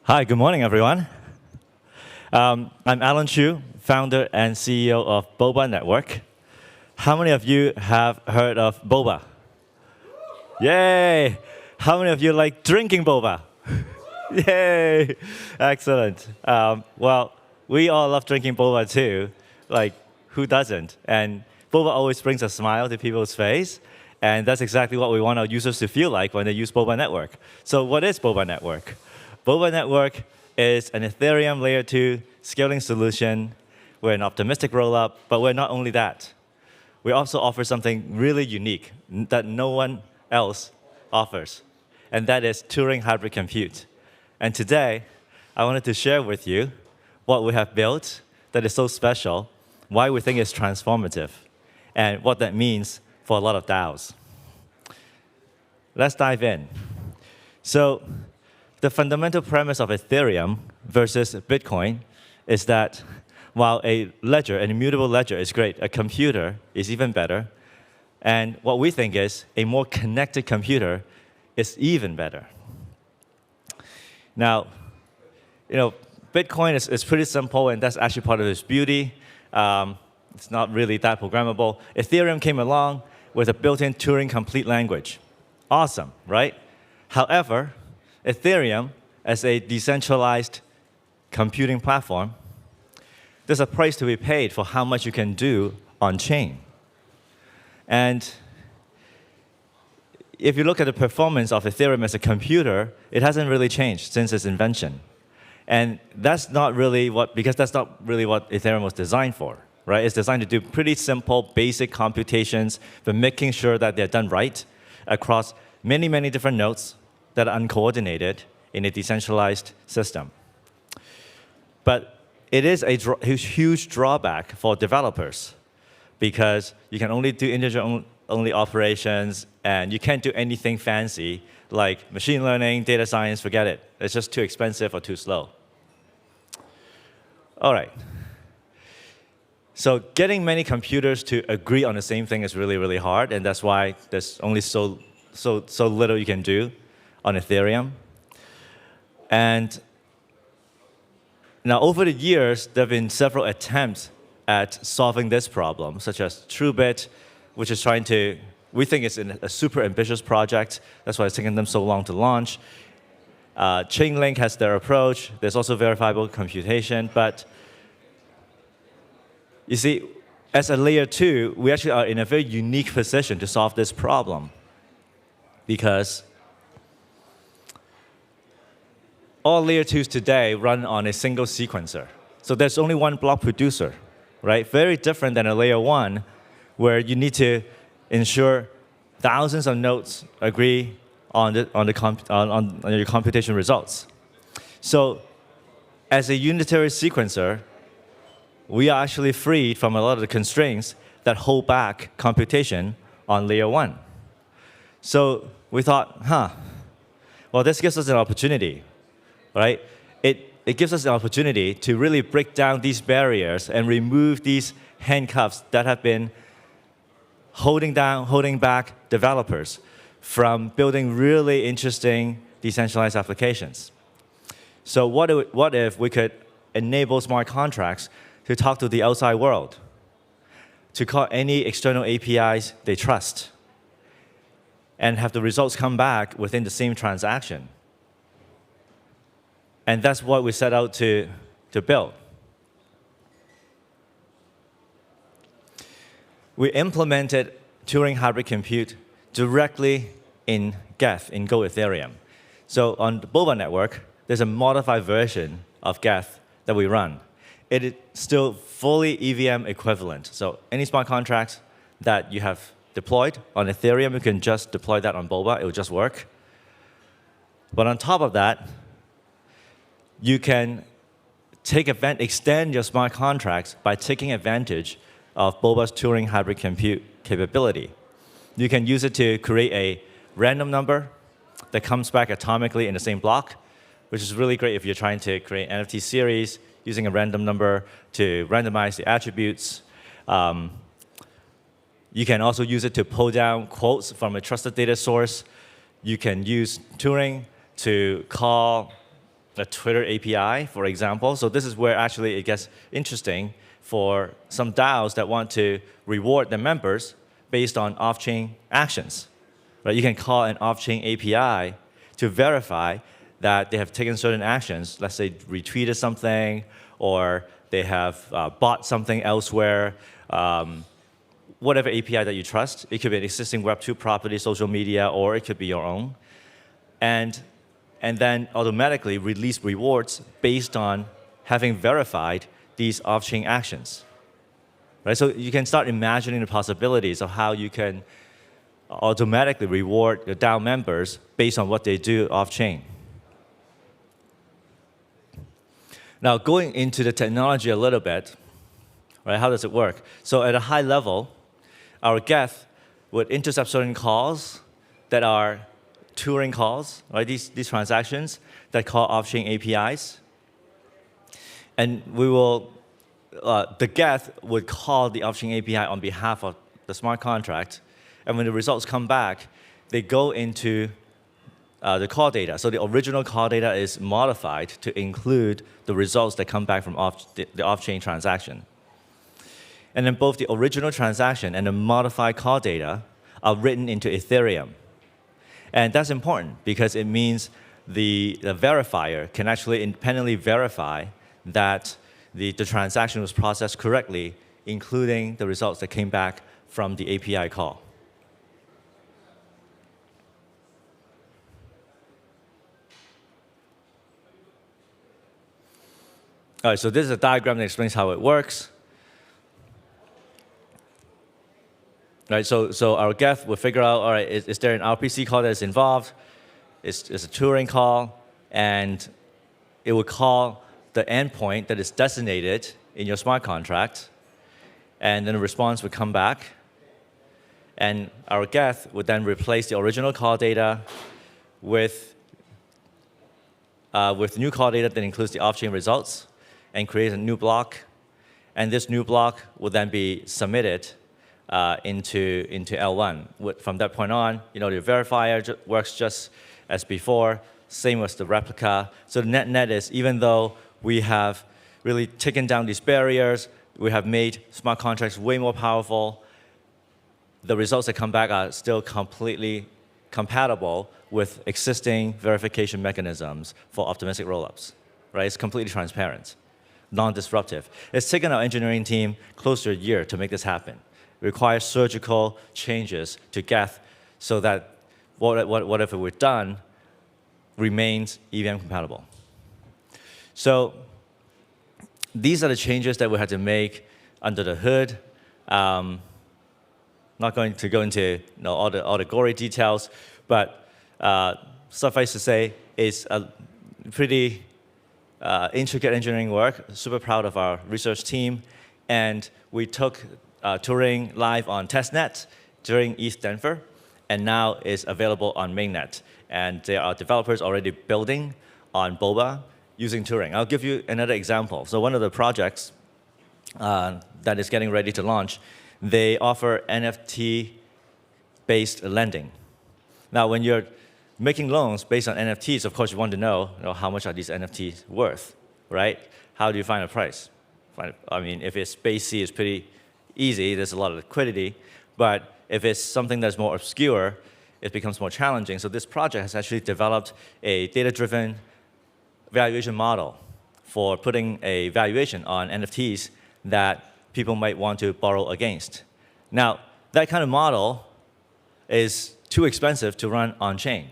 Hi, good morning, everyone. I'm Alan Chiu, founder and CEO of Boba Network. How many of you have heard of Boba? Yay! How many of you like drinking Boba? Yay! Excellent. Well, we all love drinking Boba too. Like, who doesn't? And Boba always brings a smile to people's face. And that's exactly what we want our users to feel like when they use Boba Network. So what is Boba Network? Boba Network is an Ethereum layer 2 scaling solution. We're an optimistic rollup, but we're not only that. We also offer something really unique that no one else offers, and that is Turing hybrid compute. And today, I wanted to share with you what we have built that is so special, why we think it's transformative, and what that means for a lot of DAOs. Let's dive in. So, the fundamental premise of Ethereum versus Bitcoin is that while a ledger, an immutable ledger is great, a computer is even better. And what we think is a more connected computer is even better. Now, Bitcoin is pretty simple, and that's actually part of its beauty. It's not really that programmable. Ethereum came along with a built-in Turing complete language. Awesome, right? However, Ethereum, as a decentralized computing platform, there's a price to be paid for how much you can do on-chain. And if you look at the performance of Ethereum as a computer, it hasn't really changed since its invention. And that's not really because that's not really what Ethereum was designed for, right? It's designed to do pretty simple, basic computations, but making sure that they're done right across many, many different nodes that are uncoordinated in a decentralized system. But it is a huge drawback for developers because you can only do integer-only operations, and you can't do anything fancy like machine learning, data science, forget it. It's just too expensive or too slow. All right. So getting many computers to agree on the same thing is really, really hard, and that's why there's only so little you can do on Ethereum. And now, over the years, there have been several attempts at solving this problem, such as TrueBit, which is we think it's a super ambitious project. That's why it's taken them so long to launch. Chainlink has their approach. There's also verifiable computation. But you see, as a layer 2, we actually are in a very unique position to solve this problem because all layer 2s today run on a single sequencer. So there's only one block producer, right? Very different than a layer 1, where you need to ensure thousands of nodes agree on your computation results. So as a unitary sequencer, we are actually freed from a lot of the constraints that hold back computation on layer 1. So we thought, well, this gives us an opportunity. Right? It gives us an opportunity to really break down these barriers and remove these handcuffs that have been holding back developers from building really interesting decentralized applications. So what if we could enable smart contracts to talk to the outside world, to call any external APIs they trust, and have the results come back within the same transaction? And that's what we set out to build. We implemented Turing hybrid compute directly in Geth, in Go Ethereum. So on the Boba network, there's a modified version of Geth that we run. It is still fully EVM equivalent. So any smart contracts that you have deployed on Ethereum, you can just deploy that on Boba. It will just work. But on top of that, you can extend your smart contracts by taking advantage of Boba's Turing hybrid compute capability. You can use it to create a random number that comes back atomically in the same block, which is really great if you're trying to create an NFT series using a random number to randomize the attributes. You can also use it to pull down quotes from a trusted data source. You can use Turing to call a Twitter API, for example. So this is where actually it gets interesting for some DAOs that want to reward their members based on off-chain actions. Right? You can call an off-chain API to verify that they have taken certain actions. Let's say retweeted something, or they have bought something elsewhere. Whatever API that you trust. It could be an existing Web2 property, social media, or it could be your own. And then automatically release rewards based on having verified these off-chain actions. Right? So you can start imagining the possibilities of how you can automatically reward your DAO members based on what they do off-chain. Now, going into the technology a little bit, right, how does it work? So at a high level, our geth would intercept certain calls that are Turing calls, right? These transactions that call off-chain APIs. And we will, the geth would call the off-chain API on behalf of the smart contract. And when the results come back, they go into the call data. So the original call data is modified to include the results that come back from the off-chain transaction. And then both the original transaction and the modified call data are written into Ethereum. And that's important because it means the verifier can actually independently verify that the transaction was processed correctly, including the results that came back from the API call. All right, so this is a diagram that explains how it works. Right, so our geth will figure out, all right, is there an RPC call that is involved? It's a Turing call, and it will call the endpoint that is designated in your smart contract, and then the response would come back, and our geth would then replace the original call data with new call data that includes the off-chain results, and create a new block, and this new block will then be submitted into L1. From that point on, the verifier works just as before, same as the replica. So the net is, even though we have really taken down these barriers, we have made smart contracts way more powerful, the results that come back are still completely compatible with existing verification mechanisms for optimistic rollups. Right? It's completely transparent, non-disruptive. It's taken our engineering team close to a year to make this happen. Requires surgical changes to geth so that whatever we've done remains EVM compatible. So these are the changes that we had to make under the hood. Not going to go into all the gory details, but suffice to say, it's a pretty intricate engineering work. Super proud of our research team, and we took Turing live on testnet during ETH Denver, and now is available on mainnet. And there are developers already building on Boba using Turing. I'll give you another example. So one of the projects that is getting ready to launch, they offer NFT-based lending. Now, when you're making loans based on NFTs, of course, you want to know, how much are these NFTs worth, right? How do you find a price? I mean, if it's base C, it's pretty easy. There's a lot of liquidity. But if it's something that's more obscure, it becomes more challenging. So this project has actually developed a data-driven valuation model for putting a valuation on NFTs that people might want to borrow against. Now, that kind of model is too expensive to run on-chain,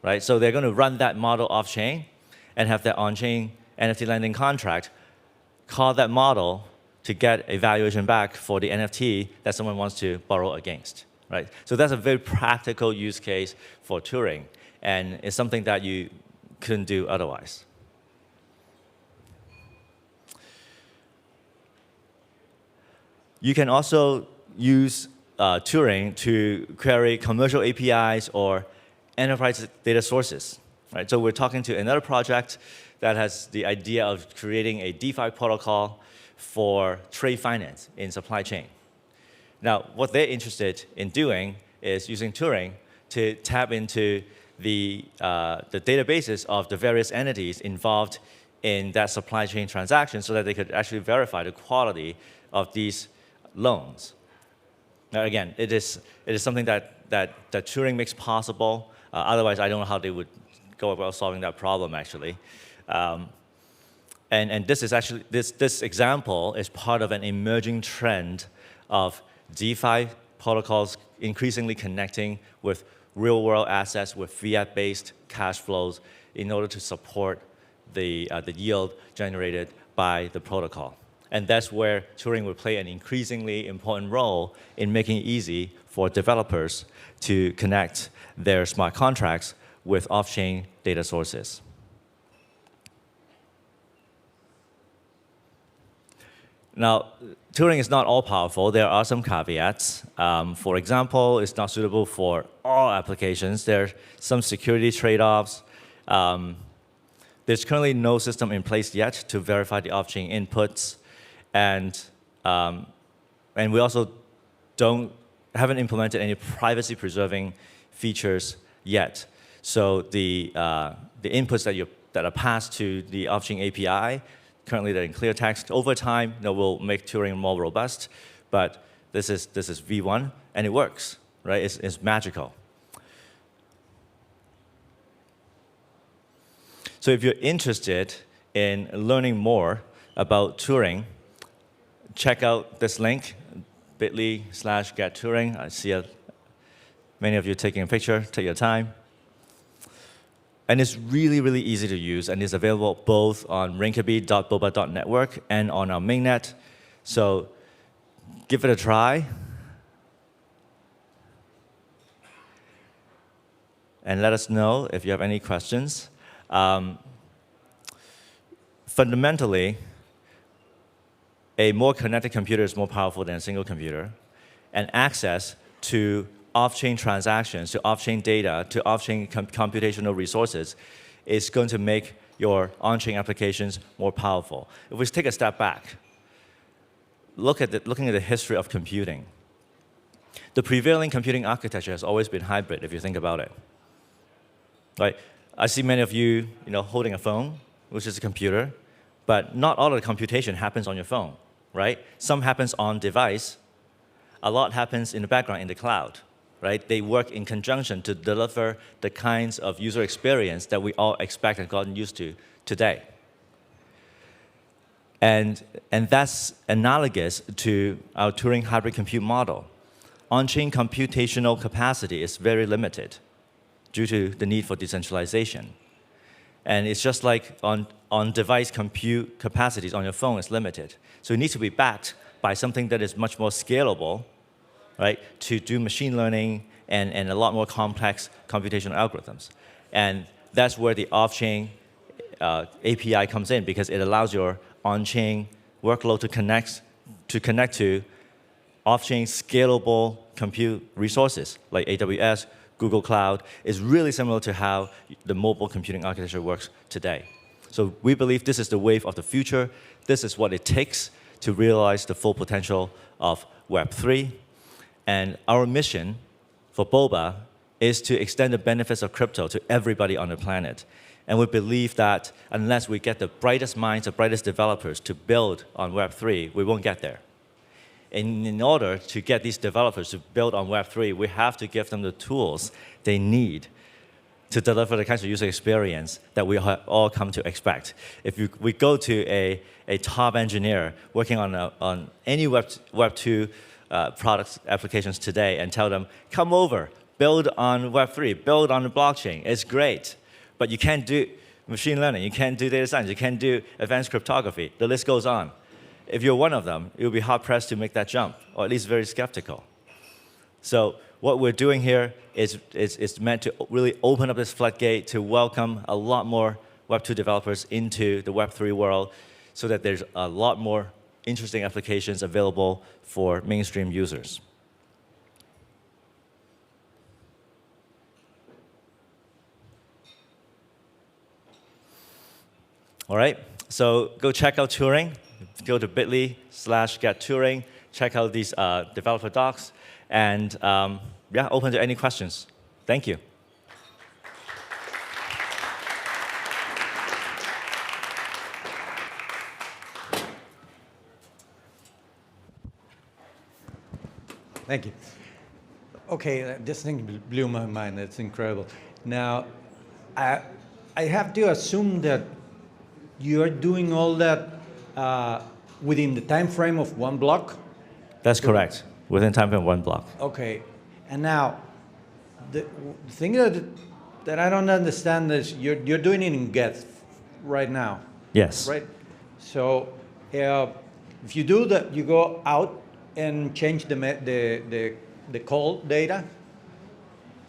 right? So they're going to run that model off-chain and have that on-chain NFT lending contract call that model to get a valuation back for the NFT that someone wants to borrow against, right? So that's a very practical use case for Turing, and it's something that you couldn't do otherwise. You can also use Turing to query commercial APIs or enterprise data sources, right? So we're talking to another project that has the idea of creating a DeFi protocol for trade finance in supply chain. Now, what they're interested in doing is using Turing to tap into the databases of the various entities involved in that supply chain transaction so that they could actually verify the quality of these loans. Now, again, it is something that Turing makes possible. Otherwise, I don't know how they would go about solving that problem, actually. And this is actually, this example is part of an emerging trend of DeFi protocols increasingly connecting with real-world assets with fiat-based cash flows in order to support the yield generated by the protocol. And that's where Turing will play an increasingly important role in making it easy for developers to connect their smart contracts with off-chain data sources. Now, Turing is not all-powerful. There are some caveats. For example, it's not suitable for all applications. There are some security trade-offs. There's currently no system in place yet to verify the off-chain inputs. And we also haven't implemented any privacy-preserving features yet. So the inputs that are passed to the off-chain API, currently they're in clear text. Over time, we'll make Turing more robust. But this is V1, and it works, right? It's magical. So if you're interested in learning more about Turing, check out this link, bit.ly/getturing. I see many of you taking a picture. Take your time. And it's really, really easy to use, and it's available both on rinkaby.boba.network and on our mainnet. So give it a try. And let us know if you have any questions. Fundamentally, a more connected computer is more powerful than a single computer, and access to off-chain transactions, to off-chain data, to off-chain computational resources is going to make your on-chain applications more powerful. If we take a step back, looking at the history of computing, the prevailing computing architecture has always been hybrid, if you think about it. Right? I see many of you, holding a phone, which is a computer, but not all of the computation happens on your phone, right? Some happens on device. A lot happens in the background in the cloud, right? They work in conjunction to deliver the kinds of user experience that we all expect and gotten used to today. And that's analogous to our Turing hybrid compute model. On-chain computational capacity is very limited due to the need for decentralization. And it's just like on-device compute capacities on your phone is limited. So it needs to be backed by something that is much more scalable, right, to do machine learning and a lot more complex computational algorithms. And that's where the off-chain API comes in, because it allows your on-chain workload to connect to off-chain scalable compute resources like AWS, Google Cloud. Is really similar to how the mobile computing architecture works today. So we believe this is the wave of the future. This is what it takes to realize the full potential of Web3. And our mission for Boba is to extend the benefits of crypto to everybody on the planet. And we believe that unless we get the brightest minds, the brightest developers to build on Web3, we won't get there. And in order to get these developers to build on Web3, we have to give them the tools they need to deliver the kinds of user experience that we all come to expect. If we go to a top engineer working on any Web2 products applications today and tell them, come over, build on Web3, build on the blockchain, it's great. But you can't do machine learning, you can't do data science, you can't do advanced cryptography. The list goes on. If you're one of them, you'll be hard-pressed to make that jump, or at least very skeptical. So what we're doing here is meant to really open up this floodgate to welcome a lot more Web2 developers into the Web3 world so that there's a lot more interesting applications available for mainstream users. All right, so go check out Turing. Go to bit.ly/getturing, check out these developer docs, and yeah, open to any questions. Thank you. Thank you. Okay, this thing blew my mind. It's incredible. Now, I have to assume that you are doing all that within the time frame of one block? That's correct. Within time frame 1 block. Okay. And now, the thing that I don't understand is you're doing it in Geth right now. Yes. Right? So if you do that, you go out and change the call data.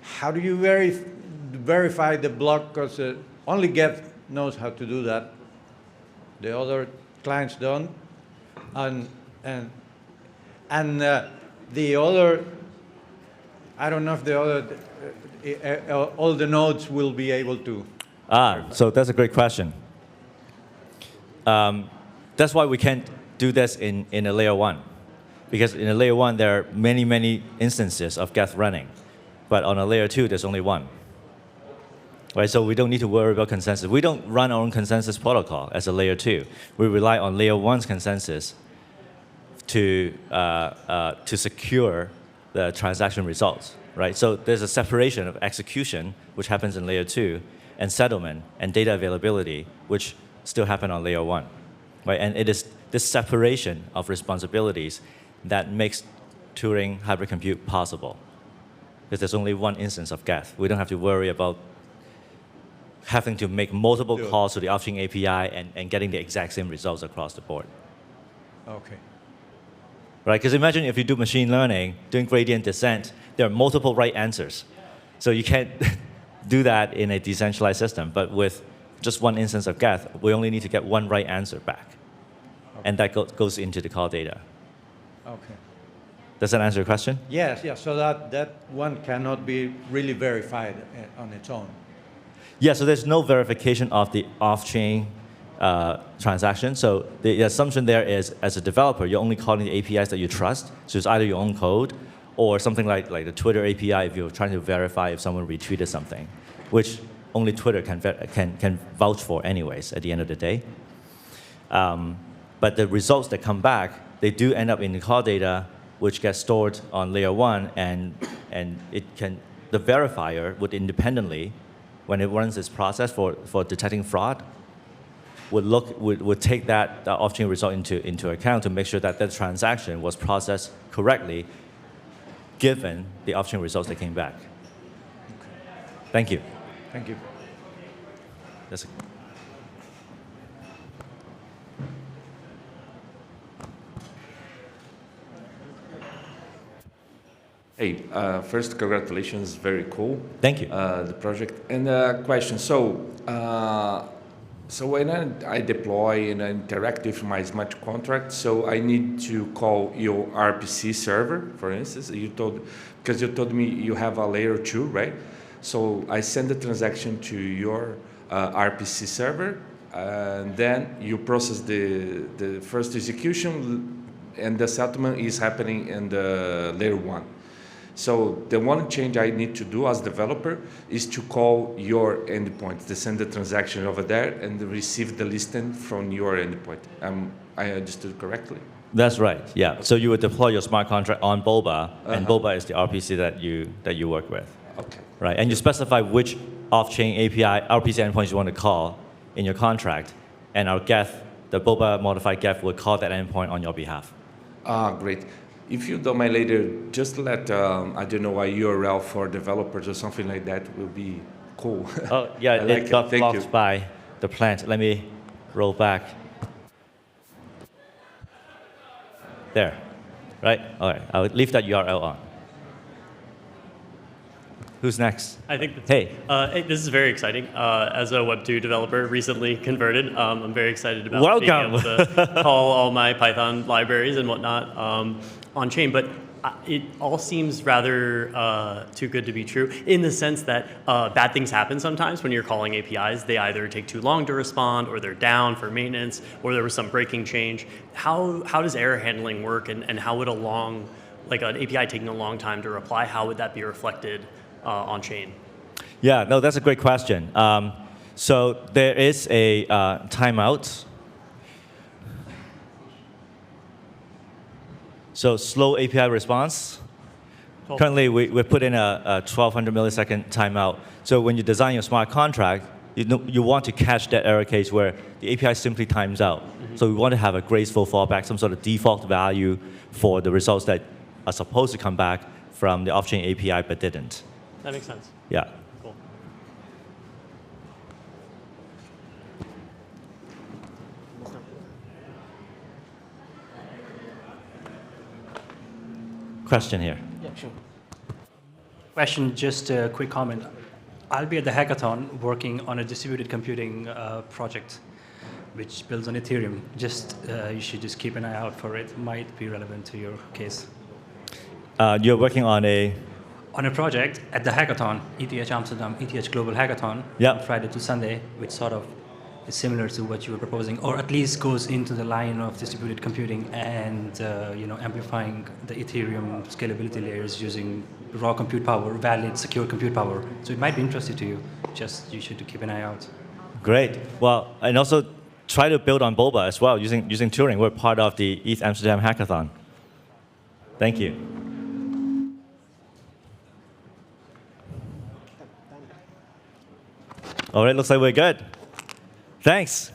How do you verify the block? Because only Geth knows how to do that. The other clients don't. And the other, I don't know if the other, all the nodes will be able to. So that's a great question. That's why we can't do this in a layer 1. Because in a layer 1, there are many, many instances of Geth running. But on a layer 2, there's only one. Right? So we don't need to worry about consensus. We don't run our own consensus protocol as a layer 2. We rely on layer 1's consensus to secure the transaction results. Right? So there's a separation of execution, which happens in layer 2, and settlement and data availability, which still happen on layer 1. Right? And it is this separation of responsibilities that makes Turing hybrid compute possible. Because there's only one instance of Geth. We don't have to worry about having to make multiple calls to the off-chain API and getting the exact same results across the board. Okay. Right? Because imagine if you do machine learning, doing gradient descent, there are multiple right answers. So you can't do that in a decentralized system. But with just one instance of Geth, we only need to get one right answer back. Okay. And that goes into the call data. Okay. Does that answer your question? Yes, yes. So that one cannot be really verified on its own. Yeah, so there's no verification of the off-chain transaction. So the assumption there is, as a developer, you're only calling the APIs that you trust. So it's either your own code or something like the Twitter API if you're trying to verify if someone retweeted something, which only Twitter can vouch for anyways at the end of the day. But the results that come back, they do end up in the call data, which gets stored on layer 1, and the verifier would independently, when it runs its process for detecting fraud, would take that off-chain result into account to make sure that that transaction was processed correctly, given the off-chain results that came back. Okay. Thank you. Thank you. That's Hey, first, congratulations, very cool. Thank you. The project. And question, so when I deploy and interact with my smart contract, so I need to call your RPC server, for instance. Because you told me you have a layer 2, right? So I send the transaction to your RPC server, and then you process the first execution, and the settlement is happening in the layer 1. So the one change I need to do as developer is to call your endpoint, to send the transaction over there and receive the listing from your endpoint. I understood correctly? That's right, yeah. So you would deploy your smart contract on Boba, and Boba is the RPC that you work with. Okay. Right, and you specify which off-chain API, RPC endpoints you want to call in your contract, and our Geth, the Boba modified Geth, will call that endpoint on your behalf. Great. If you don't mind later, just let, I don't know, a URL for developers or something like that will be cool. Oh, yeah, it got blocked by the plant. Let me roll back. There, right? All right, I'll leave that URL on. Who's next? I think that's, hey, this is very exciting. As a Web2 developer recently converted, I'm very excited about Welcome. being able to call all my Python libraries and whatnot on chain. But it all seems rather too good to be true in the sense that bad things happen sometimes when you're calling APIs. They either take too long to respond, or they're down for maintenance, or there was some breaking change. How does error handling work, and how would an API taking a long time to reply, how would that be reflected on chain? Yeah, no, that's a great question. So there is a timeout. So slow API response Currently, we put in a 1200 millisecond timeout. So when you design your smart contract, you want to catch that error case where the API simply times out. So we want to have a graceful fallback, some sort of default value for the results that are supposed to come back from the off-chain API but didn't. That makes sense. Yeah. Cool. Question here. Yeah, sure. Question, just a quick comment. I'll be at the hackathon working on a distributed computing project which builds on Ethereum. Just you should just keep an eye out for it. Might be relevant to your case. You're working on a project at the hackathon, ETH Amsterdam, ETH Global Hackathon, Yep. Friday to Sunday, which sort of is similar to what you were proposing, or at least goes into the line of distributed computing and amplifying the Ethereum scalability layers using raw compute power, valid, secure compute power. So it might be interesting to you. Just you should keep an eye out. Great. Well, and also try to build on Boba as well using Turing. We're part of the ETH Amsterdam hackathon. Thank you. All right, looks like we're good. Thanks.